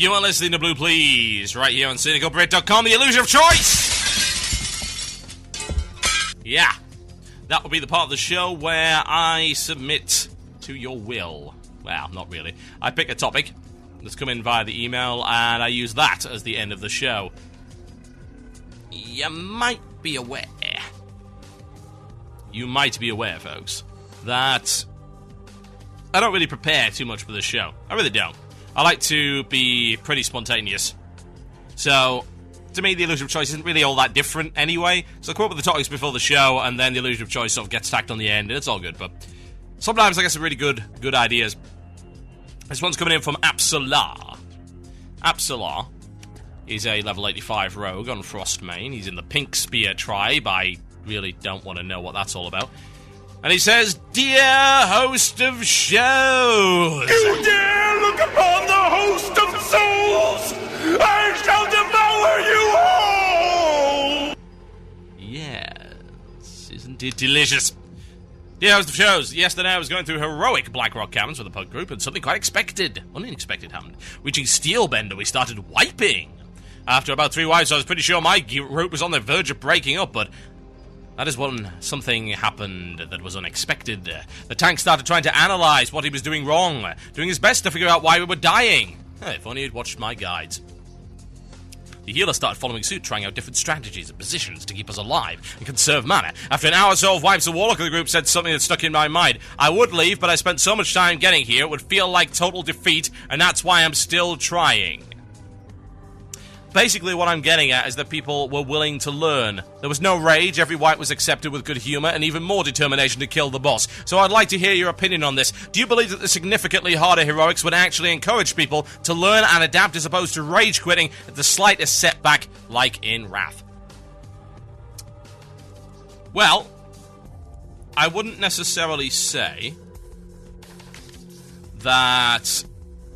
You are listening to Blue Please, right here on CynicalBrit.com, the illusion of choice! Yeah, that will be the part of the show where I submit to your will. Well, not really. I pick a topic that's come in via the email, and I use that as the end of the show. You might be aware, folks, that I don't really prepare too much for the show. I really don't. I like to be pretty spontaneous. So, to me, the illusion of choice isn't really all that different anyway. So I come up with the topics before the show, and then the illusion of choice sort of gets tacked on the end, and it's all good. But sometimes I get some really good ideas. This one's coming in from Apsalar. Apsalar is a level 85 rogue on Frostmane. He's in the Pink Spear tribe. I really don't want to know what that's all about. And he says, "Dear host of shows, you dare look upon the host of souls, I shall devour you all!" Yes, isn't it delicious? Dear host of shows, yesterday I was going through heroic Blackrock caverns with a pug group, and something quite unexpected happened. Reaching Steelbender, we started wiping. After about 3 wipes, I was pretty sure my group was on the verge of breaking up, but that is when something happened that was unexpected. The tank started trying to analyze what he was doing wrong, doing his best to figure out why we were dying. If only he'd watched my guides. The healer started following suit, trying out different strategies and positions to keep us alive and conserve mana. After an hour or so of wipes, the warlock of the group said something that stuck in my mind. I would leave, but I spent so much time getting here, it would feel like total defeat, and that's why I'm still trying. Basically, what I'm getting at is that people were willing to learn. There was no rage, every wipe was accepted with good humor, and even more determination to kill the boss. So I'd like to hear your opinion on this. Do you believe that the significantly harder heroics would actually encourage people to learn and adapt as opposed to rage quitting at the slightest setback, like in Wrath? Well, I wouldn't necessarily say that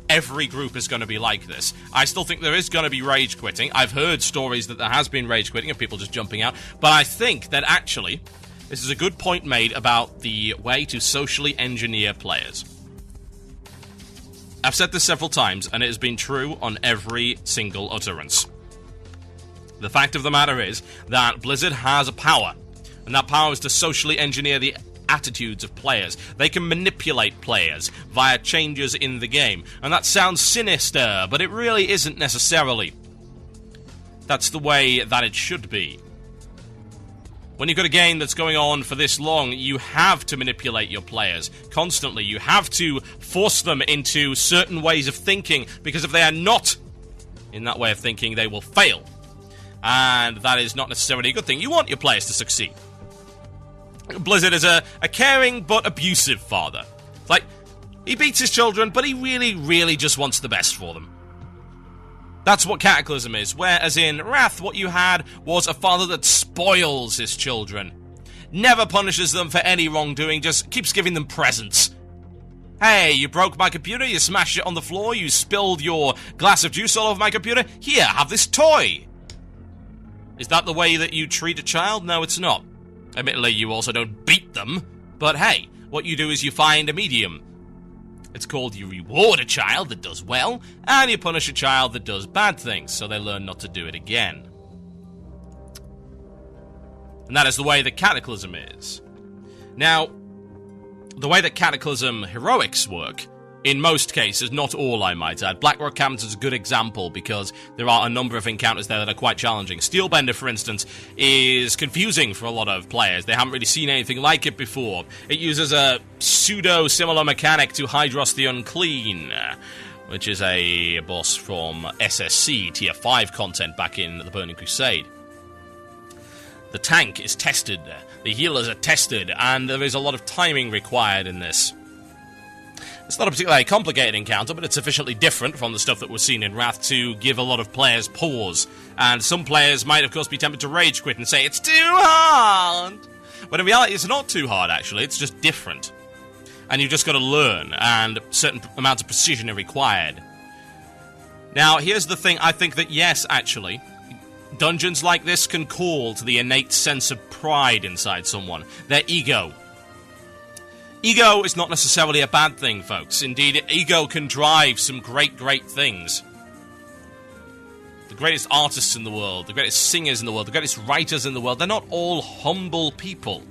every group is going to be like this. I still think there is going to be rage quitting. I've heard stories that there has been rage quitting of people just jumping out, but I think that actually this is a good point made about the way to socially engineer players. I've said this several times, and it has been true on every single utterance. The fact of the matter is that Blizzard has a power, and that power is to socially engineer the attitudes of players. They can manipulate players via changes in the game. And that sounds sinister, but it really isn't necessarily. That's the way that it should be. When you've got a game that's going on for this long, you have to manipulate your players constantly. You have to force them into certain ways of thinking, because if they are not in that way of thinking, they will fail. And that is not necessarily a good thing. You want your players to succeed. Blizzard is a caring but abusive father. It's like, he beats his children, but he really, really just wants the best for them. That's what Cataclysm is, whereas in Wrath, what you had was a father that spoils his children. Never punishes them for any wrongdoing, just keeps giving them presents. Hey, you broke my computer, you smashed it on the floor, you spilled your glass of juice all over my computer, here, have this toy. Is that the way that you treat a child? No, it's not. Admittedly, you also don't beat them, but hey, what you do is you find a medium. It's called you reward a child that does well, and you punish a child that does bad things, so they learn not to do it again. And that is the way that Cataclysm is. Now, the way that Cataclysm heroics work, in most cases, not all I might add. Blackrock Caverns is a good example because there are a number of encounters there that are quite challenging. Steelbender, for instance, is confusing for a lot of players. They haven't really seen anything like it before. It uses a pseudo-similar mechanic to Hydros the Unclean, which is a boss from SSC, Tier 5 content back in the Burning Crusade. The tank is tested, the healers are tested, and there is a lot of timing required in this. It's not a particularly complicated encounter, but it's sufficiently different from the stuff that was seen in Wrath to give a lot of players pause. And some players might, of course, be tempted to rage quit and say, it's too hard! But in reality, it's not too hard, actually. It's just different. And you've just got to learn, and certain amounts of precision are required. Now, here's the thing. I think that, yes, actually, dungeons like this can call to the innate sense of pride inside someone, their ego. Ego is not necessarily a bad thing, folks. Indeed, ego can drive some great, great things. the greatest artists in the world, the greatest singers in the world, the greatest writers in the world, they're not all humble people.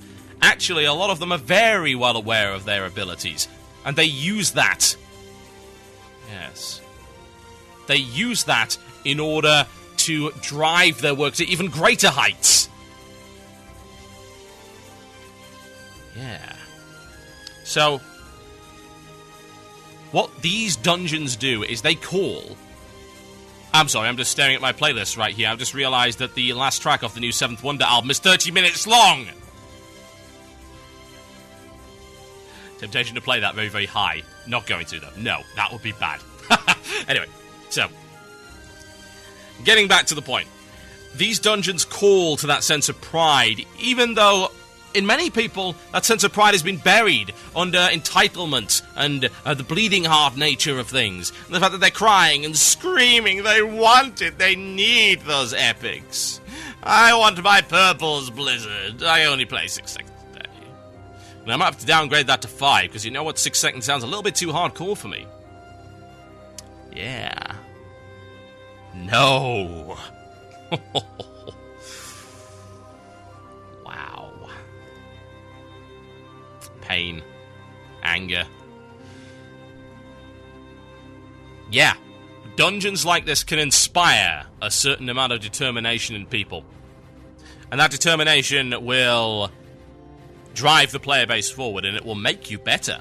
Actually, a lot of them are very well aware of their abilities, and they use that. Yes. They use that in order to drive their work to even greater heights. Yeah. So, what these dungeons do is they call... I'm sorry, I'm just staring at my playlist right here. I've just realized that the last track off the new Seventh Wonder album is 30 minutes long! Temptation to play that very, very high. Not going to, though. No, that would be bad. Anyway, so... getting back to the point. These dungeons call to that sense of pride, even though... in many people, that sense of pride has been buried under entitlement and the bleeding heart nature of things. And the fact that they're crying and screaming, they want it, they need those epics. I want my purples, Blizzard. I only play 6 seconds a day. And I might have to downgrade that to 5, because you know what, 6 seconds sounds a little bit too hardcore for me. Yeah. No. Pain, anger. Yeah, dungeons like this can inspire a certain amount of determination in people. And that determination will drive the player base forward, and it will make you better.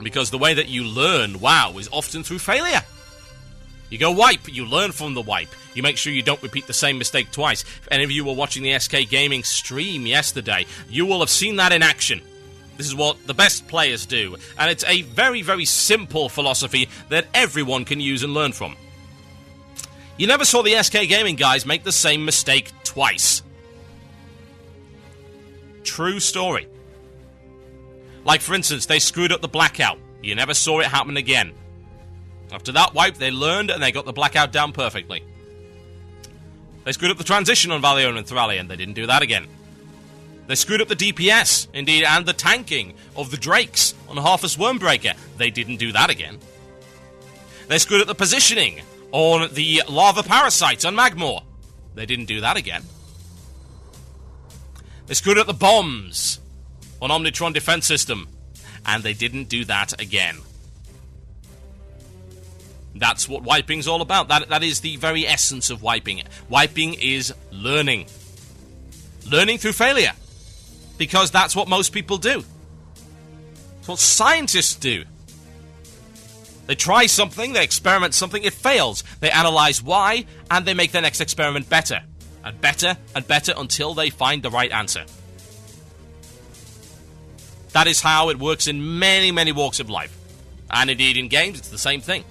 Because the way that you learn WoW is often through failure. You go wipe, you learn from the wipe. You make sure you don't repeat the same mistake twice. If any of you were watching the SK Gaming stream yesterday, you will have seen that in action. This is what the best players do, and it's a very, very simple philosophy that everyone can use and learn from. You never saw the SK Gaming guys make the same mistake twice. True story. Like, for instance, they screwed up the blackout. You never saw it happen again. After that wipe, they learned and they got the blackout down perfectly. They screwed up the transition on Valion and Thralian. They didn't do that again. They screwed up the DPS, indeed, and the tanking of the Drakes on Harfus Wormbreaker. They didn't do that again. They screwed up the positioning on the Lava Parasites on Magmor. They didn't do that again. They screwed up the bombs on Omnitron Defense System, and they didn't do that again. That's what wiping's all about. That is the very essence of wiping. Wiping is learning. Learning through failure. Because that's what most people do. It's what scientists do. They try something, they experiment something, it fails. They analyze why, and they make their next experiment better. And better, and better, until they find the right answer. That is how it works in many, many walks of life. And indeed in games, it's the same thing.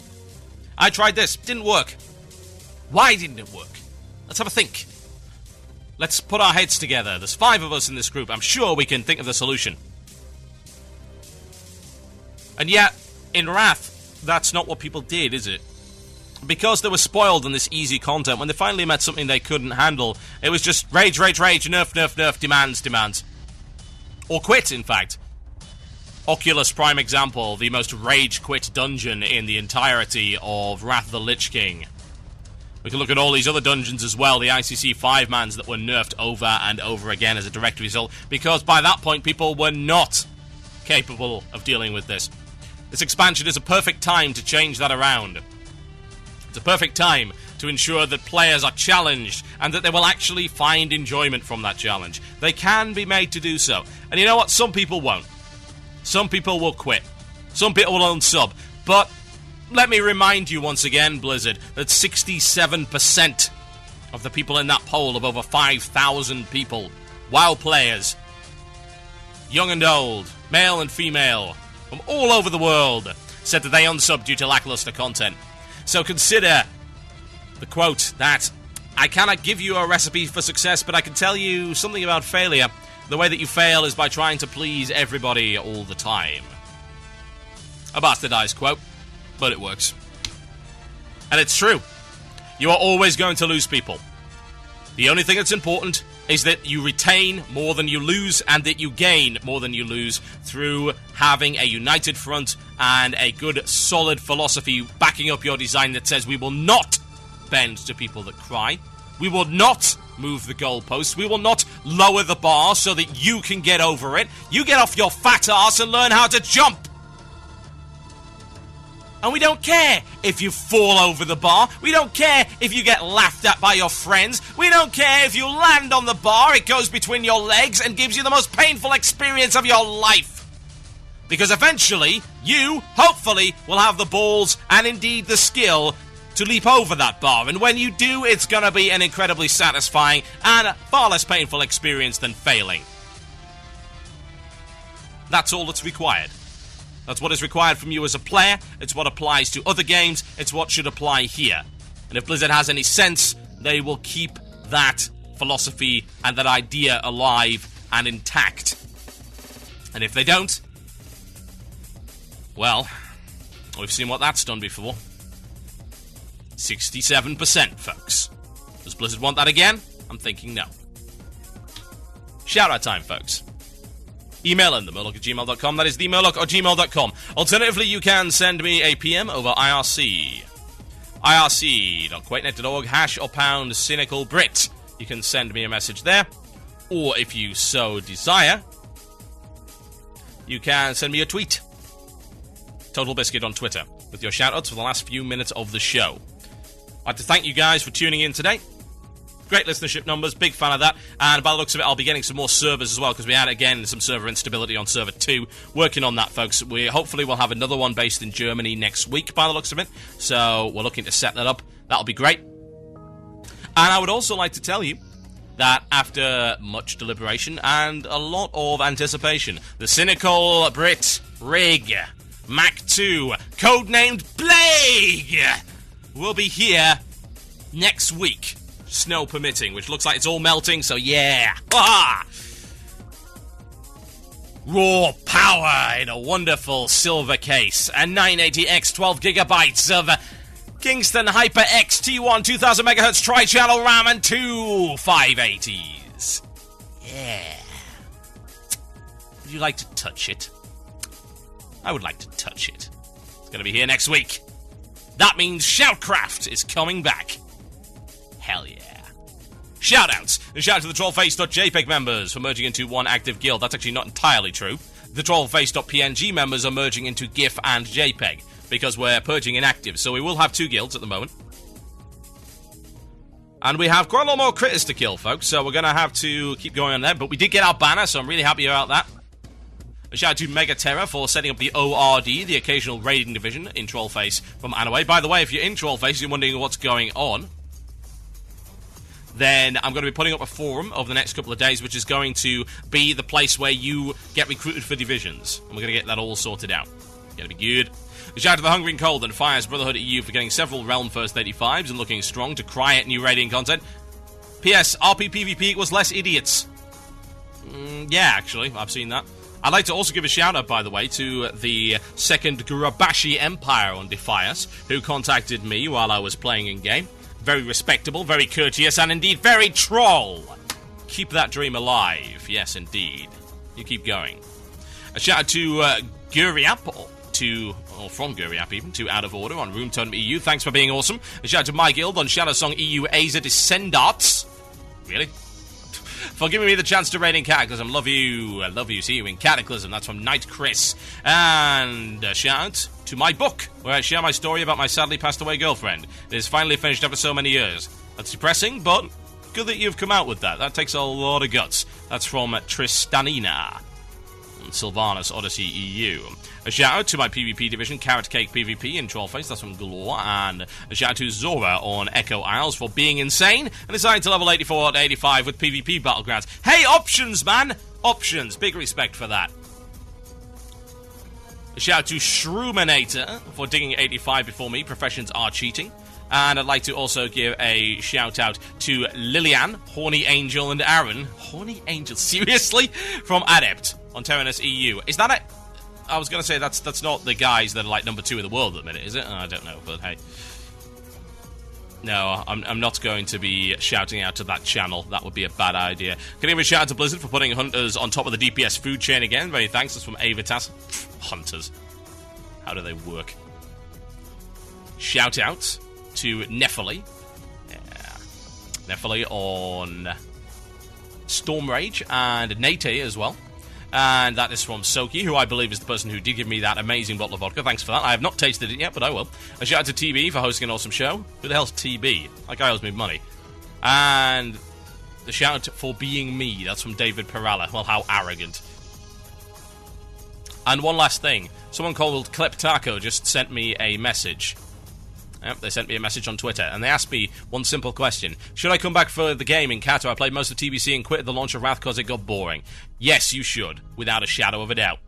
I tried this, didn't work. Why didn't it work? Let's have a think. Let's put our heads together. There's 5 of us in this group. I'm sure we can think of the solution. And yet, in Wrath, that's not what people did, is it? Because they were spoiled on this easy content, when they finally met something they couldn't handle, it was just rage, rage, rage, nerf, nerf, nerf, demands, demands. Or quit, in fact. Oculus prime example, the most rage quit dungeon in the entirety of Wrath of the Lich King. We can look at all these other dungeons as well, the ICC 5-mans that were nerfed over and over again as a direct result, because by that point people were not capable of dealing with this. This expansion is a perfect time to change that around. It's a perfect time to ensure that players are challenged and that they will actually find enjoyment from that challenge. They can be made to do so. And you know what? Some people won't. Some people will quit. Some people will unsub. But let me remind you once again, Blizzard, that 67% of the people in that poll of over 5,000 people, WoW players, young and old, male and female, from all over the world, said that they unsubbed due to lackluster content. So consider the quote that, "I cannot give you a recipe for success, but I can tell you something about failure. The way that you fail is by trying to please everybody all the time." A bastardized quote, but it works. And it's true. You are always going to lose people. The only thing that's important is that you retain more than you lose, and that you gain more than you lose through having a united front and a good, solid philosophy backing up your design that says we will not bend to people that cry. We will not move the goalposts. We will not lower the bar so that you can get over it. You get off your fat ass and learn how to jump. And we don't care if you fall over the bar. We don't care if you get laughed at by your friends. We don't care if you land on the bar, it goes between your legs and gives you the most painful experience of your life. Because eventually, you, hopefully, will have the balls and indeed the skill to leap over that bar. And when you do, it's going to be an incredibly satisfying and far less painful experience than failing. That's all that's required. That's what is required from you as a player. It's what applies to other games. It's what should apply here. And if Blizzard has any sense, they will keep that philosophy and that idea alive and intact. And if they don't, well, we've seen what that's done before. 67%, folks. Does Blizzard want that again? I'm thinking no. Shout-out time, folks. Email in themurloc@gmail.com. That is themurloc@gmail.com. Alternatively, you can send me a PM over IRC. IRC.quakenet.org, hash or pound cynical Brit. You can send me a message there. Or if you so desire, you can send me a tweet. Total Biscuit on Twitter with your shout-outs for the last few minutes of the show. I'd like to thank you guys for tuning in today. Great listenership numbers, big fan of that. And by the looks of it, I'll be getting some more servers as well, because we had, again, some server instability on server 2. Working on that, folks. We hopefully will have another one based in Germany next week, by the looks of it. So we're looking to set that up. That'll be great. And I would also like to tell you that after much deliberation and a lot of anticipation, the Cynical Brit Rig Mac 2, codenamed Plague, will be here next week. Snow permitting, which looks like it's all melting, so yeah. Ah! Raw power in a wonderful silver case. A 980X 12 gigabytes of Kingston HyperX T1 2000 MHz tri-channel RAM and 2 580s. Yeah. Would you like to touch it? I would like to touch it. It's going to be here next week. That means Shoutcraft is coming back. Hell yeah. Shoutouts. And shout out to the Trollface.jpg members for merging into one active guild. That's actually not entirely true. The Trollface.png members are merging into GIF and JPEG because we're purging inactive. So we will have 2 guilds at the moment. And we have quite a lot more critters to kill, folks. So we're going to have to keep going on there. But we did get our banner, so I'm really happy about that. A shout out to Megaterra for setting up the ORD, the occasional raiding division in Trollface from Anaway. By the way, if you're in Trollface, you're wondering what's going on, then I'm going to be putting up a forum over the next couple of days, which is going to be the place where you get recruited for divisions. And we're going to get that all sorted out. Going to be good. A shout out to the Hungry and Cold and Fires Brotherhood EU for getting several Realm First 85s and looking strong to cry at new raiding content. P.S. RP PvP equals less idiots. Yeah, actually, I've seen that. I'd like to also give a shout-out, by the way, to the second Gurabashi Empire on Defias, who contacted me while I was playing in-game. Very respectable, very courteous, and indeed very troll. Keep that dream alive. Yes, indeed. You keep going. A shout-out to Guriap, from Guriap even, to Out of Order on Room Totem EU. Thanks for being awesome. A shout-out to My Guild on Shadow Song EU Aza Descendarts. Really? For giving me the chance to raid in Cataclysm. Love you. I love you. See you in Cataclysm. That's from Night Chris. And a shout to my book, where I share my story about my sadly passed away girlfriend. It is finally finished after so many years. That's depressing, but good that you've come out with that. That takes a lot of guts. That's from Tristanina and Sylvanas Odyssey EU. A shout out to my PvP division, Carrot Cake PvP in Trollface, that's from Galore, and a shout out to Zora on Echo Isles for being insane and deciding to level 84 to 85 with PvP Battlegrounds. Hey, options, man! Options, big respect for that. A shout out to Shroominator for digging 85 before me, professions are cheating. And I'd like to also give a shout out to Lillian, Horny Angel, and Aaron. Horny Angel, seriously? From Adept on Terranus EU. Is that it? I was going to say that's not the guys that are like number 2 in the world at the minute, is it? I don't know, but hey. No, I'm not going to be shouting out to that channel. That would be a bad idea. Can I give a shout out to Blizzard for putting hunters on top of the DPS food chain again? Very thanks. That's from Avitas. Hunters. How do they work? Shout out to Nephili Nephilim on Storm Rage, and Nate as well. And that is from Soki, who I believe is the person who did give me that amazing bottle of vodka. Thanks for that. I have not tasted it yet, but I will. A shout out to TB for hosting an awesome show. Who the hell's TB? That guy owes me money. And the shout out for being me. That's from David Perala. Well, how arrogant. And one last thing. Someone called Clip Taco just sent me a message. Yep, they sent me a message on Twitter, and they asked me one simple question. Should I come back for the game in Kato? I played most of TBC and quit at the launch of Wrath because it got boring. Yes, you should, without a shadow of a doubt.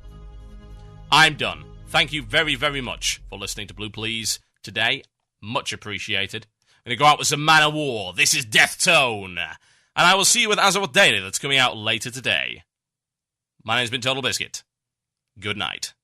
I'm done. Thank you very, very much for listening to Blue Please today. Much appreciated. I'm going to go out with some Man of War. This is Death Tone. And I will see you with Azeroth Daily that's coming out later today. My name's been Total Biscuit. Good night.